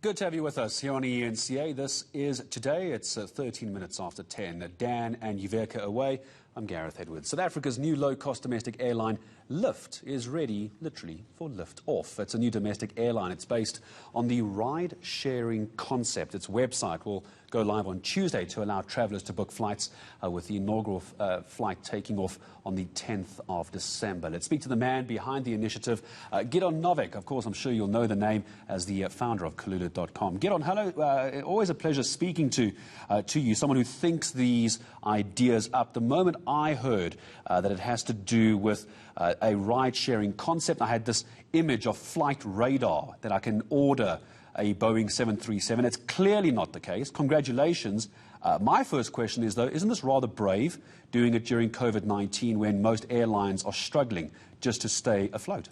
Good to have you with us here on eNCA. This is today. It's 13 minutes after 10. Dan and Yuveka away. I'm Gareth Edwards. South Africa's new low-cost domestic airline, Lift, is ready, literally, for lift off. It's a new domestic airline. It's based on the ride-sharing concept. Its website will go live on Tuesday to allow travellers to book flights, with the inaugural flight taking off on the 10th of December. Let's speak to the man behind the initiative, Gidon Novick. Of course, I'm sure you'll know the name as the founder of Kulula-dot-com. Gidon, hello. Always a pleasure speaking to you, someone who thinks these ideas up. The moment I heard that it has to do with a ride-sharing concept, I had this image of flight radar that I can order a Boeing 737. It's clearly not the case. Congratulations. My first question is, though, isn't this rather brave, doing it during COVID-19 when most airlines are struggling just to stay afloat?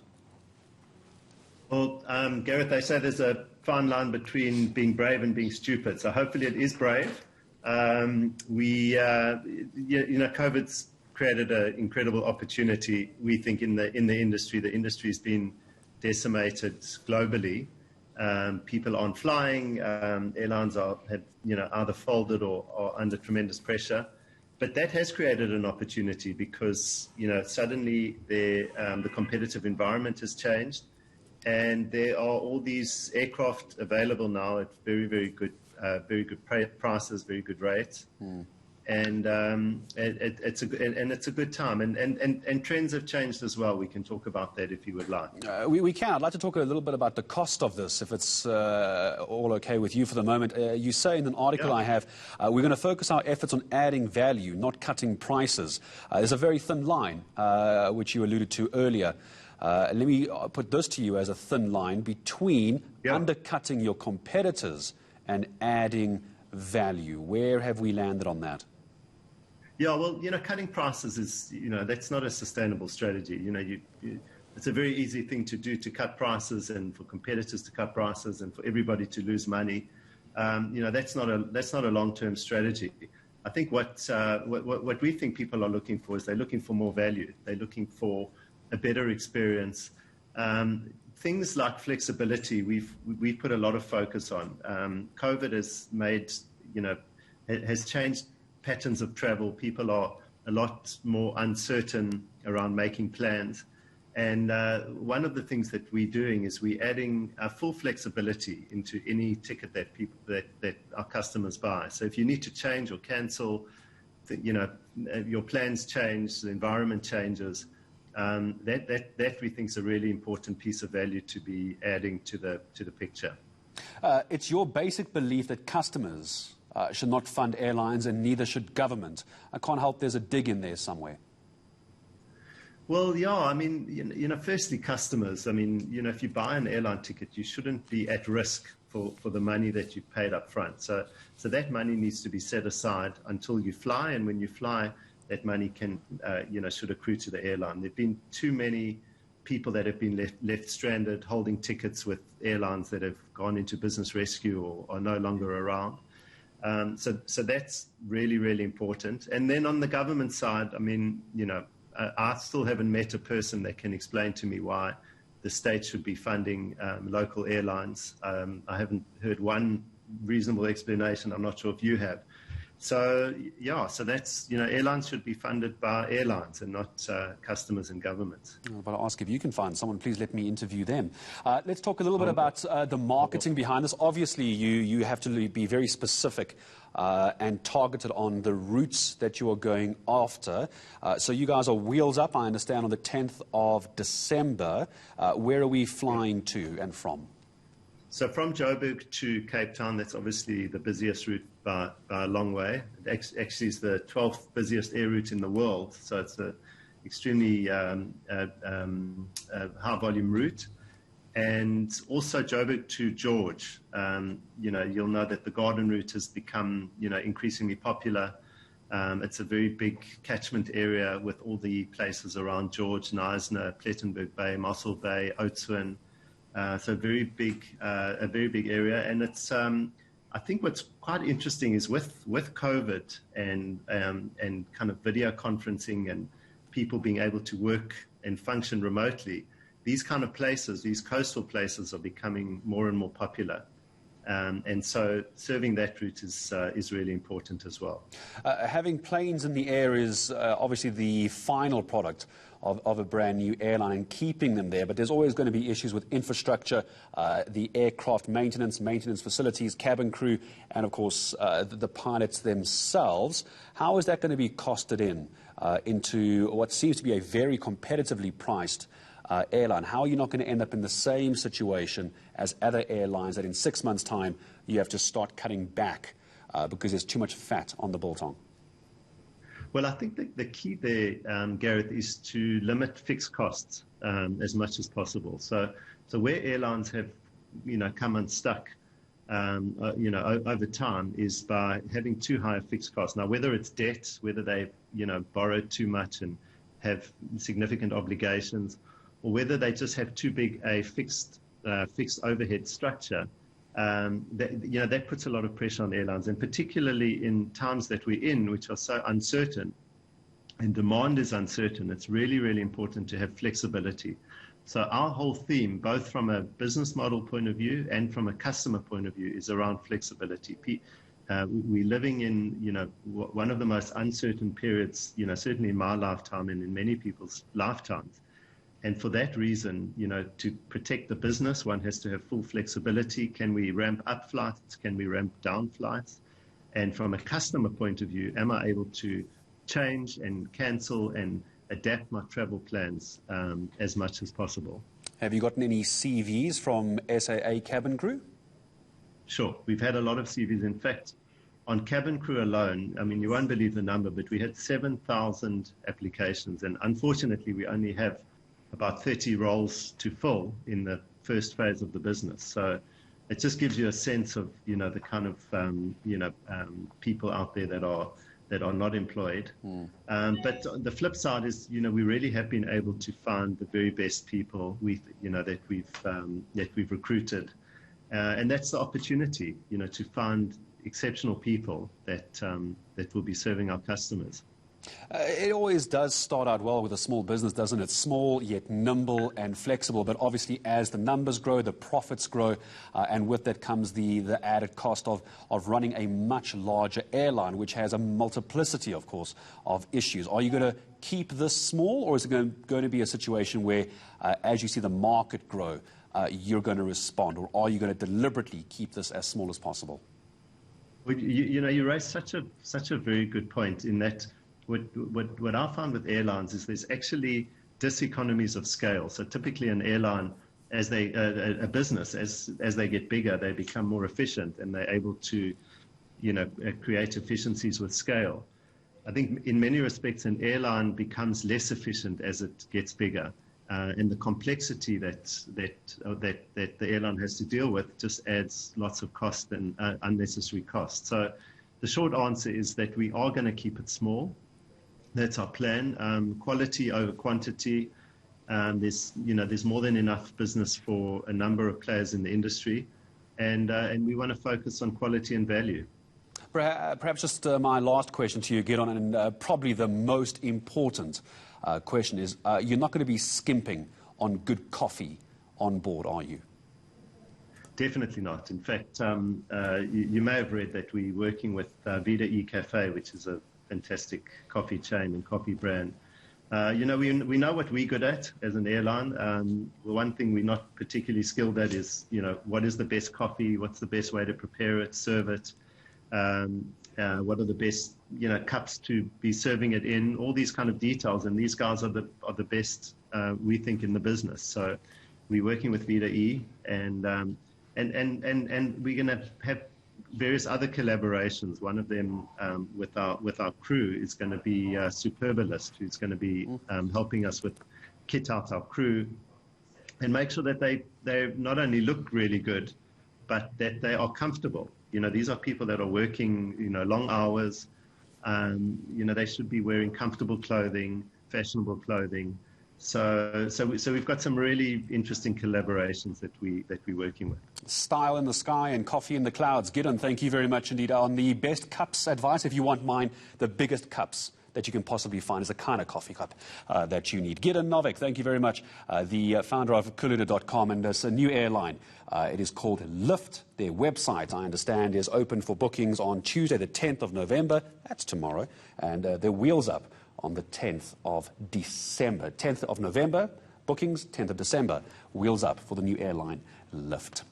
Well, Gareth, they say there's a fine line between being brave and being stupid, so hopefully it is brave. COVID's created an incredible opportunity, we think, in the industry. The industry's been decimated globally. People aren't flying. Airlines have either folded or are under tremendous pressure. But that has created an opportunity because suddenly the competitive environment has changed, and there are all these aircraft available now at very good prices, very good rates. And it's a good time, and trends have changed as well. We can talk about that if you would like. We can. I'd like to talk a little bit about the cost of this, if it's all okay with you for the moment. You say in an article I have, we're going to focus our efforts on adding value, not cutting prices. There's a very thin line, which you alluded to earlier. Let me put this to you as a thin line between undercutting your competitors and adding value. Where have we landed on that? Yeah, well, cutting prices is, that's not a sustainable strategy. It's a very easy thing to do, to cut prices, and for competitors to cut prices, and for everybody to lose money. That's not a long-term strategy. I think what we think people are looking for is they're looking for more value. They're looking for a better experience. Things like flexibility, we've put a lot of focus on. COVID has changed patterns of travel. People are a lot more uncertain around making plans. And one of the things that we're doing is we're adding full flexibility into any ticket that our customers buy. So if you need to change or cancel, your plans change, the environment changes. That we think is a really important piece of value to be adding to the picture. It's your basic belief that customers should not fund airlines, and neither should government. I can't help there's a dig in there somewhere. Well, yeah, firstly, customers. If you buy an airline ticket, you shouldn't be at risk for the money that you paid up front. So that money needs to be set aside until you fly, and when you fly, that money should accrue to the airline. There have been too many people that have been left stranded holding tickets with airlines that have gone into business rescue or are no longer around. So that's really important. And then on the government side, I still haven't met a person that can explain to me why the state should be funding local airlines. I haven't heard one reasonable explanation. I'm not sure if you have. So that's, airlines should be funded by airlines and not customers and governments. But I'll ask if you can find someone, please let me interview them. Let's talk a little bit about the marketing behind this. Obviously, you have to be very specific and targeted on the routes that you are going after. So you guys are wheels up, I understand, on the 10th of December. Where are we flying to and from? So from Joburg to Cape Town, that's obviously the busiest route by a long way. It actually is the 12th busiest air route in the world. So it's an extremely high-volume route. And also Joburg to George. You'll know that the Garden route has become, increasingly popular. It's a very big catchment area with all the places around George, Knysna, Plettenberg Bay, Mossel Bay, Oudtshoorn. So a very big area, and it's. I think what's quite interesting is with COVID and kind of video conferencing and people being able to work and function remotely, these kind of places, these coastal places, are becoming more and more popular. And so serving that route is really important as well. Having planes in the air is obviously the final product of a brand new airline, and keeping them there. But there's always going to be issues with infrastructure, the aircraft maintenance facilities, cabin crew, and of course the pilots themselves. How is that going to be costed into what seems to be a very competitively priced airline? How are you not going to end up in the same situation as other airlines that in 6 months' time you have to start cutting back because there's too much fat on the biltong? Well, I think the key there, Gareth, is to limit fixed costs as much as possible. So where airlines have, come unstuck, over time is by having too high a fixed cost. Now, whether it's debt, whether they've, borrowed too much and have significant obligations, or whether they just have too big a fixed overhead structure, that puts a lot of pressure on airlines, and particularly in times that we're in, which are so uncertain and demand is uncertain. It's really, really important to have flexibility. So our whole theme, both from a business model point of view and from a customer point of view, is around flexibility. We're living in, one of the most uncertain periods, certainly in my lifetime and in many people's lifetimes. And for that reason, to protect the business, one has to have full flexibility. Can we ramp up flights? Can we ramp down flights? And from a customer point of view, am I able to change and cancel and adapt my travel plans as much as possible? Have you gotten any CVs from SAA cabin crew? Sure. We've had a lot of CVs. In fact, on cabin crew alone, I mean, you won't believe the number, but we had 7,000 applications. And unfortunately, we only have about 30 roles to fill in the first phase of the business. So it just gives you a sense of, the kind of, people out there that are not employed. But the flip side is, we really have been able to find the very best people that we've recruited. And that's the opportunity, to find exceptional people that will be serving our customers. It always does start out well with a small business, doesn't it? Small, yet nimble and flexible. But obviously, as the numbers grow, the profits grow, and with that comes the added cost of running a much larger airline, which has a multiplicity, of course, of issues. Are you going to keep this small, or is it going to be a situation where, as you see the market grow, you're going to respond? Or are you going to deliberately keep this as small as possible? Well, you raise such a very good point in that what I found with airlines is there's actually diseconomies of scale. So typically an airline, as a business, as they get bigger, they become more efficient and they're able to, create efficiencies with scale. I think in many respects an airline becomes less efficient as it gets bigger, and the complexity that the airline has to deal with just adds lots of cost and unnecessary cost. So the short answer is that we are going to keep it small. That's our plan. Quality over quantity. There's more than enough business for a number of players in the industry, and we want to focus on quality and value. Perhaps just my last question to you, Gidon, and probably the most important question is, you're not going to be skimping on good coffee on board, are you? Definitely not. In fact, you may have read that we're working with Vida eCafe, which is a fantastic coffee chain and coffee brand. We know what we're good at as an airline. The one thing we're not particularly skilled at is, what is the best coffee? What's the best way to prepare it, serve it? What are the best, cups to be serving it in? All these kind of details. And these guys are the best, we think, in the business. So we're working with Vida E, and we're going to have various other collaborations. One of them with our crew is going to be Superbalist, who's going to be helping us with kit out our crew and make sure that they not only look really good, but that they are comfortable. These are people that are working, long hours. They should be wearing comfortable clothing, fashionable clothing. So we've got some really interesting collaborations that we're working with. Style in the sky and coffee in the clouds. Gidon, thank you very much indeed. On the best cups advice, if you want mine, the biggest cups that you can possibly find is the kind of coffee cup that you need. Gidon Novick, thank you very much, the founder of Kulula-dot-com, and it's a new airline. It is called Lyft. Their website, I understand, is open for bookings on Tuesday, the 10th of November. That's tomorrow. And the wheels up on the 10th of December. 10th of November, bookings, 10th of December, wheels up for the new airline, Lyft.